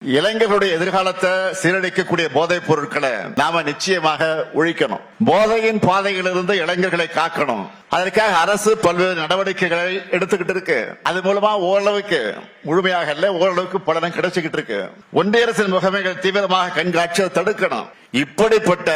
இளைஞர்களுடைய எதிர்காலத்தை சீரழிக்கக்கூடிய போதைப் பொருட்களை நாம நிச்சயமாக ஒழிக்கணும். போதையின் பாதையிலிருந்து இளைஞர்களை காக்கணும். அதற்காக அரசு பல்வேறு நடவடிக்கைகளை எடுத்துக்கிட்டு இருக்கு. அது மூலமா ஓரளவுக்கு முழுமையாக இல்ல, ஓரளவுக்கு பலனும் கிடைச்சுக்கிட்டு இருக்கு. ஒன்றிய அரசின் முகமைகள் தீவிரமாக கண்காட்சியை தடுக்கணும். இப்படிப்பட்ட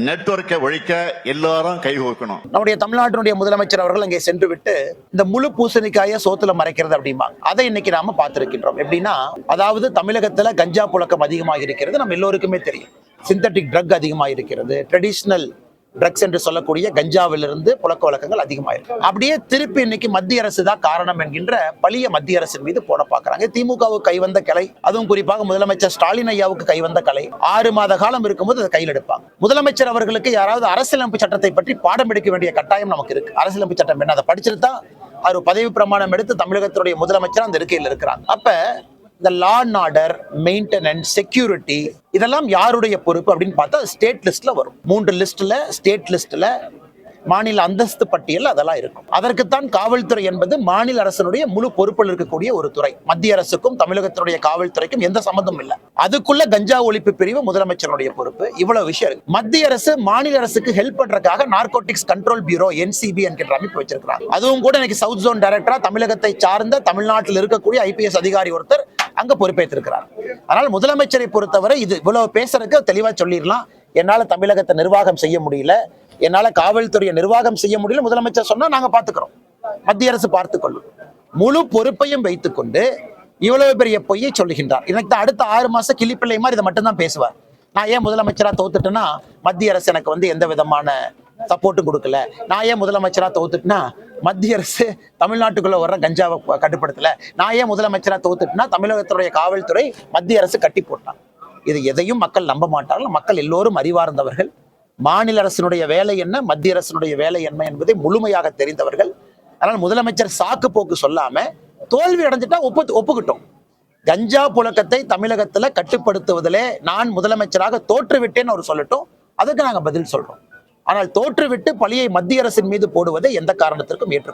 நெட்வொர்க்கை ஒழிக்க எல்லாரும் கைகோக்கணும். நம்முடைய தமிழ்நாட்டினுடைய முதலமைச்சர் அவர்கள் அங்கே சென்று விட்டு இந்த முழு பூசணிக்காய சோத்துல மறைக்கிறது அப்படிமா அதை இன்னைக்கு நாம பார்த்திருக்கின்றோம். எப்படின்னா, அதாவது தமிழகத்துல கஞ்சா புழக்கம் அதிகமாக இருக்கிறது, நம்ம எல்லோருக்குமே தெரியும். சிந்தட்டிக் ட்ரக் அதிகமாக இருக்கிறது. ட்ரெடிஷனல் ட்ரக்ஸ் என்று சொல்லக்கூடிய கஞ்சாவிலிருந்து புழக்க வழக்கங்கள் அதிகமாயிருக்கு. அப்படியே திருப்பி இன்னைக்கு மத்திய அரசு தான் காரணம் என்கின்ற பழிய மத்திய அரசின் மீது போட பாக்குறாங்க. திமுகவுக்கு கைவந்த கலை, அதுவும் குறிப்பாக முதலமைச்சர் ஸ்டாலின் ஐயாவுக்கு கைவந்த கலை. 6 மாத காலம் இருக்கும்போது அதை கையில் எடுப்பாங்க. முதலமைச்சர் அவர்களுக்கு யாராவது அரசியலமைப்பு சட்டத்தை பற்றி பாடம் எடுக்க வேண்டிய கட்டாயம் நமக்கு இருக்கு. அரசியலமைப்பு சட்டம் என்ன, அதை படிச்சிருந்தா அவர் பதவி பிரமாணம் எடுத்து தமிழகத்துடைய முதலமைச்சர் அந்த இருக்கையில் இருக்கிறாங்க. அப்ப இந்த law and order, maintenance, security இதெல்லாம் யாருடைய பொறுப்பு அப்படின்னு பார்த்தா ஸ்டேட் லிஸ்ட்ல வரும். 3 லிஸ்ட்ல, ஸ்டேட் லிஸ்ட்ல, மாநில அந்தஸ்து பட்டியல் அதெல்லாம் இருக்கும். அதற்குத்தான் காவல்துறை என்பது மாநில அரசனுடைய முழு பொறுப்பில் இருக்கக்கூடிய ஒரு துறை. மத்திய அரசுக்கும் தமிழகத்தினுடைய காவல்துறைக்கும் எந்த சம்பந்தமும் இல்லை. அதுக்குள்ள கஞ்சா ஒழிப்பு பிரிவு முதலமைச்சருடைய பொறுப்பு. இவ்வளவு விஷயம் இருக்கு. மத்திய அரசு மாநில அரசுக்கு ஹெல்ப் பண்றதுக்காக நார்கோட்டிக்ஸ் கண்ட்ரோல் பியூரோ NCB என்கிற அமைப்பு வச்சிருக்காங்க. அதுவும் கூட இன்னைக்கு சவுத் ஜோன் டைரக்டரா தமிழகத்தை சார்ந்த தமிழ்நாட்டில் இருக்கக்கூடிய IPS அதிகாரி ஒருத்தர் அங்க பொறுப்பேற்றிருக்கிறார். அதனால முதலமைச்சரை பொறுத்தவரை இது இவ்வளவு பேசுறதுக்கு தெளிவா சொல்லிடலாம். என்னால தமிழகத்தை நிர்வாகம் செய்ய முடியல, என்னால காவல்துறையை நிர்வாகம் செய்ய முடியல, முதலமைச்சர் சொன்னா நாங்க பாத்துக்கிறோம், மத்திய அரசு பார்த்துக்கொள்ளும். முழு பொறுப்பையும் வைத்துக் கொண்டு இவ்வளவு பெரிய பொய்யை சொல்லுகின்றார். எனக்கு அடுத்த 6 மாசம் கிளிப்பிள்ளை மாதிரி இதை மட்டும் தான் பேசுவார். நான் ஏன் முதலமைச்சரா தோத்துட்டேன்னா மத்திய அரசு எனக்கு எந்த விதமான சப்போர்ட்டும் கொடுக்கல. நான் ஏன் முதலமைச்சரா தோத்துட்டுனா மத்திய அரசு தமிழ்நாட்டுக்குள்ள வர்ற கஞ்சாவை கட்டுப்படுத்தல. நான் ஏன் முதலமைச்சரா தோத்துட்டுனா தமிழகத்துடைய காவல்துறை மத்திய அரசு கட்டி போட்டான். இது எதையும் மக்கள் நம்ப மாட்டார்கள். மக்கள் எல்லோரும் அறிவார்ந்தவர்கள். மாநில அரசினுடைய வேலை என்ன, மத்திய அரசினுடைய வேலை என்ன என்பதை முழுமையாக தெரிந்தவர்கள். அதனால் முதலமைச்சர் சாக்கு போக்கு சொல்லாம தோல்வி அடைஞ்சிட்டா ஒப்புக்கிட்டோம். கஞ்சா புழக்கத்தை தமிழகத்துல கட்டுப்படுத்துவதிலே நான் முதலமைச்சராக தோற்றுவிட்டேன்னு அவர் சொல்லட்டும், அதுக்கு நாங்க பதில் சொல்றோம். ஆனால் தோற்றுவிட்டு பழியை மத்திய அரசின் மீது போடுவதை எந்த காரணத்திற்கும் ஏற்று